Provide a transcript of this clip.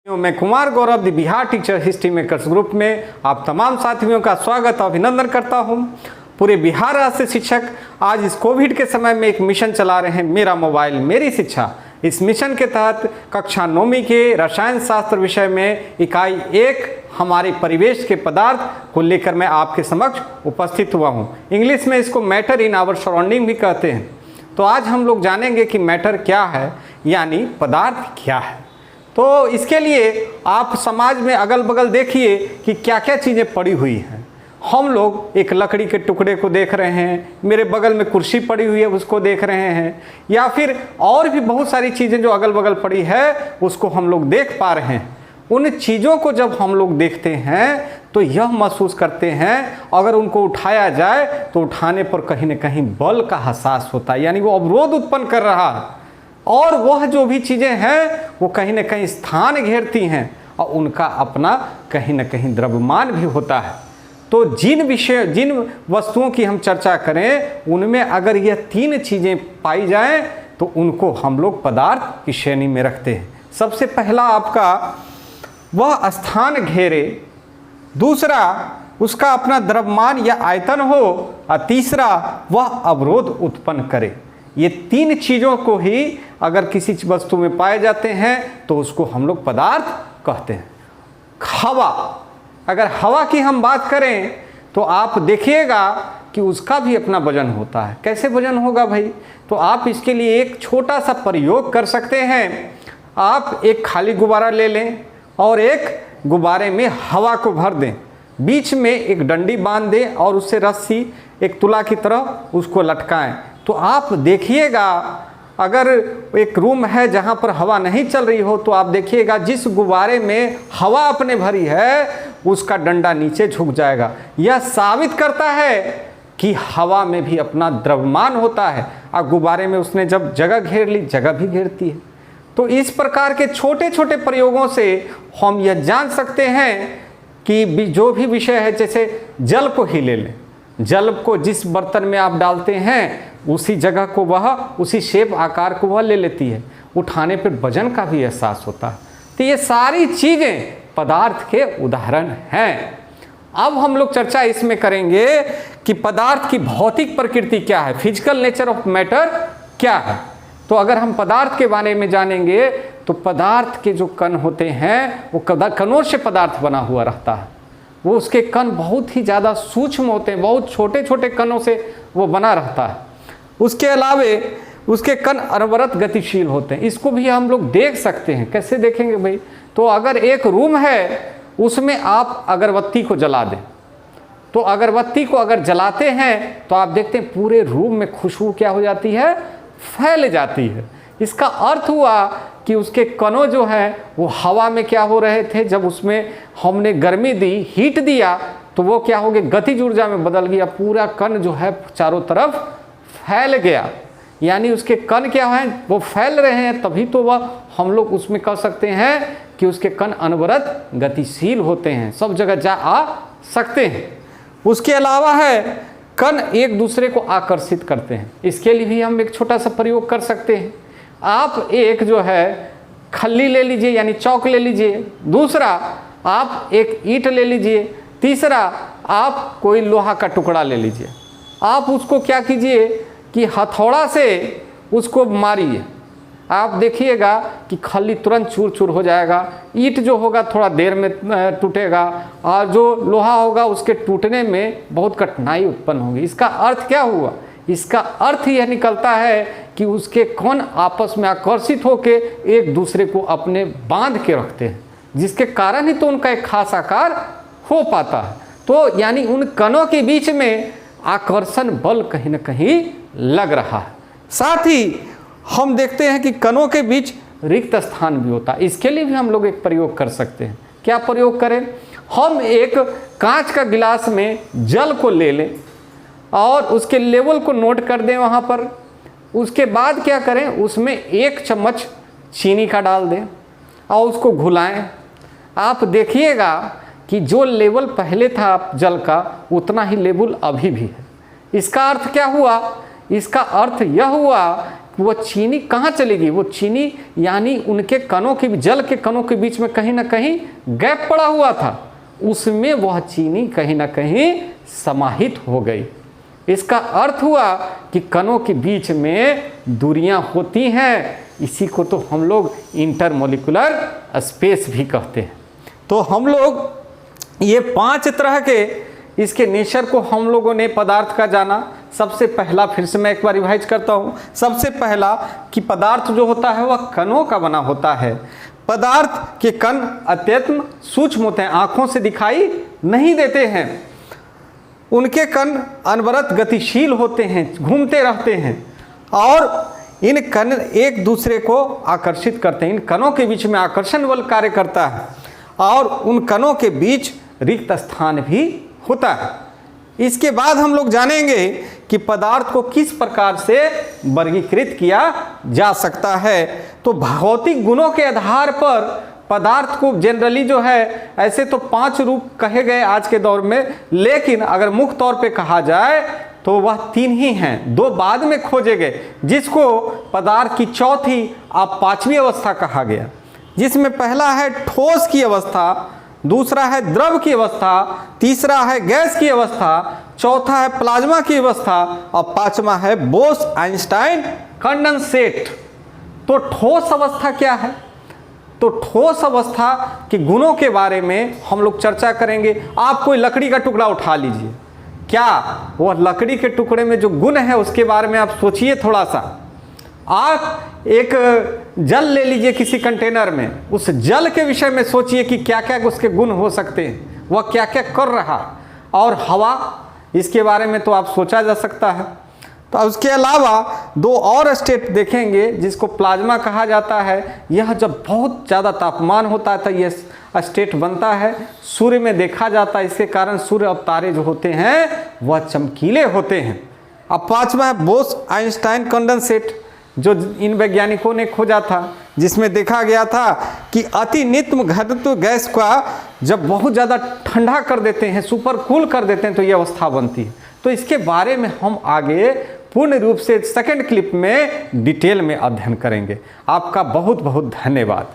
मैं Kumar Gaurav the Bihar teacher history makers group में आप तमाम साथियों का स्वागत और अभिनंदन करता हूं। पूरे बिहार राज्य शिक्षक आज इस कोविड के समय में एक मिशन चला रहे हैं, मेरा मोबाइल मेरी शिक्षा। इस मिशन के तहत कक्षा 9वीं के रसायन शास्त्र विषय में इकाई 1 हमारे परिवेश के पदार्थ को लेकर मैं आपके समक्ष उपस्थित हुआ हूँ। इंग्लिश में इसको मैटर इन आवर सराउंडिंग भी कहते हैं। तो आज हम लोग जानेंगे कि मैटर क्या है, यानी पदार्थ क्या है। तो इसके लिए आप समाज में अगल बगल देखिए कि क्या क्या चीज़ें पड़ी हुई हैं। हम लोग एक लकड़ी के टुकड़े को देख रहे हैं, मेरे बगल में कुर्सी पड़ी हुई है उसको देख रहे हैं, या फिर और भी बहुत सारी चीज़ें जो अगल बगल पड़ी है उसको हम लोग देख पा रहे हैं। उन चीज़ों को जब हम लोग देखते हैं तो यह महसूस करते हैं अगर उनको उठाया जाए तो उठाने पर कहीं न कहीं बल का एहसास होता है, यानी वो अवरोध उत्पन्न कर रहा है और वह जो भी चीज़ें हैं वो कहीं न कहीं स्थान घेरती हैं और उनका अपना कहीं न कहीं द्रव्यमान भी होता है। तो जिन वस्तुओं की हम चर्चा करें उनमें अगर यह 3 चीज़ें पाई जाएं तो उनको हम लोग पदार्थ की श्रेणी में रखते हैं। सबसे पहला आपका वह स्थान घेरे, दूसरा उसका अपना द्रव्यमान या आयतन हो, और तीसरा वह अवरोध उत्पन्न करे। ये 3 चीज़ों को ही अगर किसी वस्तु में पाए जाते हैं तो उसको हम लोग पदार्थ कहते हैं। हवा, अगर हवा की हम बात करें तो आप देखिएगा कि उसका भी अपना वजन होता है। कैसे वजन होगा भाई? तो आप इसके लिए एक छोटा सा प्रयोग कर सकते हैं। आप एक खाली गुब्बारा ले लें और एक गुब्बारे में हवा को भर दें, बीच में एक डंडी बांध दें और उससे रस्सी एक तुला की तरह उसको लटकाएं। तो आप देखिएगा अगर एक रूम है जहाँ पर हवा नहीं चल रही हो तो आप देखिएगा जिस गुब्बारे में हवा अपने भरी है उसका डंडा नीचे झुक जाएगा। यह साबित करता है कि हवा में भी अपना द्रव्यमान होता है और गुब्बारे में उसने जब जगह घेर ली, जगह भी घेरती है। तो इस प्रकार के छोटे छोटे प्रयोगों से हम यह जान सकते हैं कि जो भी विषय है, जैसे जल को ही ले लें, जल को जिस बर्तन में आप डालते हैं उसी जगह को वह, उसी शेप आकार को वह ले लेती है। उठाने पर वजन का भी एहसास होता है। तो ये सारी चीज़ें पदार्थ के उदाहरण हैं। अब हम लोग चर्चा इसमें करेंगे कि पदार्थ की भौतिक प्रकृति क्या है, फिजिकल नेचर ऑफ मैटर क्या है। तो अगर हम पदार्थ के बारे में जानेंगे तो पदार्थ के जो कण होते हैं वो कणों से पदार्थ बना हुआ रहता है। वो उसके कण बहुत ही ज़्यादा सूक्ष्म होते हैं, बहुत छोटे छोटे कणों से वो बना रहता है। उसके अलावे उसके कण अनवरत गतिशील होते हैं। इसको भी हम लोग देख सकते हैं। कैसे देखेंगे भाई? तो अगर एक रूम है उसमें आप अगरबत्ती को जला दें, तो अगरबत्ती को अगर जलाते हैं तो आप देखते हैं पूरे रूम में खुशबू क्या हो जाती है, फैल जाती है। इसका अर्थ हुआ कि उसके कणों जो हैं वो हवा में क्या हो रहे थे, जब उसमें हमने गर्मी दी, हीट दिया, तो वो क्या हो गया, गतिज ऊर्जा में बदल गया। पूरा कण जो है चारों तरफ फैल गया, यानी उसके कण क्या हैं, वो फैल रहे हैं। तभी तो वह हम लोग उसमें कह सकते हैं कि उसके कण अनवरत गतिशील होते हैं, सब जगह जा आ सकते हैं। उसके अलावा है कण एक दूसरे को आकर्षित करते हैं। इसके लिए भी हम एक छोटा सा प्रयोग कर सकते हैं। आप एक जो है खल्ली ले लीजिए, यानी चौक ले लीजिए, दूसरा आप एक ईंट ले लीजिए, तीसरा आप कोई लोहा का टुकड़ा ले लीजिए। आप उसको क्या कीजिए कि हथौड़ा से उसको मारिए। आप देखिएगा कि खल्ली तुरंत चूर चूर हो जाएगा, ईंट जो होगा थोड़ा देर में टूटेगा, और जो लोहा होगा उसके टूटने में बहुत कठिनाई उत्पन्न होगी। इसका अर्थ क्या हुआ? इसका अर्थ यह निकलता है कि उसके कण आपस में आकर्षित होकर एक दूसरे को अपने बांध के रखते हैं, जिसके कारण ही तो उनका एक खास आकार हो पाता है। तो यानी उन कणों के बीच में आकर्षण बल कहीं न कहीं लग रहा है। साथ ही हम देखते हैं कि कणों के बीच रिक्त स्थान भी होता है। इसके लिए भी हम लोग एक प्रयोग कर सकते हैं। क्या प्रयोग करें? हम एक कांच का गिलास में जल को ले लें और उसके लेवल को नोट कर दें वहाँ पर। उसके बाद क्या करें, उसमें 1 चम्मच चीनी का डाल दें और उसको घुलाएं। आप देखिएगा कि जो लेवल पहले था जल का उतना ही लेवल अभी भी है। इसका अर्थ क्या हुआ इसका अर्थ यह हुआ कि वो चीनी कहाँ चलेगी, वो चीनी यानी उनके कणों के जल के कणों के बीच में कहीं ना कहीं गैप पड़ा हुआ था, उसमें वह चीनी कहीं ना कहीं समाहित हो गई। इसका अर्थ हुआ कि कणों के बीच में दूरियां होती हैं, इसी को तो हम लोग इंटरमोलिकुलर स्पेस भी कहते हैं। तो हम लोग ये 5 तरह के इसके नेचर को हम लोगों ने पदार्थ का जाना। सबसे पहला, फिर से मैं एक बार रिवाइज करता हूँ, सबसे पहला कि पदार्थ जो होता है वह कणों का बना होता है। पदार्थ के कण अत्यंत सूक्ष्म होते हैं, आँखों से दिखाई नहीं देते हैं, उनके कण अनवरत गतिशील होते हैं, घूमते रहते हैं और इन कण एक दूसरे को आकर्षित करते हैं। इन कणों के बीच में आकर्षण बल कार्य करता है और उन कणों के बीच रिक्त स्थान भी होता है। इसके बाद हम लोग जानेंगे कि पदार्थ को किस प्रकार से वर्गीकृत किया जा सकता है। तो भौतिक गुणों के आधार पर पदार्थ को जनरली जो है ऐसे तो 5 रूप कहे गए आज के दौर में, लेकिन अगर मुख्य तौर पे कहा जाए तो वह 3 ही हैं, 2 बाद में खोजे गए, जिसको पदार्थ की चौथी अब 5वीं अवस्था कहा गया, जिसमें पहला है ठोस की अवस्था, दूसरा है द्रव की अवस्था, तीसरा है गैस की अवस्था, चौथा है प्लाज्मा की अवस्था और 5वां है बोस-आइंस्टाइन कंडेंसेट। तो ठोस अवस्था क्या है? तो ठोस अवस्था के गुणों के बारे में हम लोग चर्चा करेंगे। आप कोई लकड़ी का टुकड़ा उठा लीजिए, क्या वह लकड़ी के टुकड़े में जो गुण है उसके बारे में आप सोचिए थोड़ा सा। आप एक जल ले लीजिए किसी कंटेनर में, उस जल के विषय में सोचिए कि क्या क्या उसके गुण हो सकते हैं, वह क्या क्या कर रहा। और हवा, इसके बारे में तो आप सोचा जा सकता है। तो उसके अलावा 2 और स्टेट देखेंगे जिसको प्लाज्मा कहा जाता है। यह जब बहुत ज़्यादा तापमान होता है तो यह स्टेट बनता है, सूर्य में देखा जाता है, इसके कारण सूर्य और तारे जो होते हैं वह चमकीले होते हैं। अब 5वां है बोस-आइंस्टाइन कंडेंसेट, जो इन वैज्ञानिकों ने खोजा था, जिसमें देखा गया था कि अति निम्न घनत्व गैस का जब बहुत ज़्यादा ठंडा कर देते हैं, सुपर कूल कर देते हैं, तो यह अवस्था बनती है। तो इसके बारे में हम आगे पूर्ण रूप से सेकंड क्लिप में डिटेल में अध्ययन करेंगे। आपका बहुत बहुत धन्यवाद।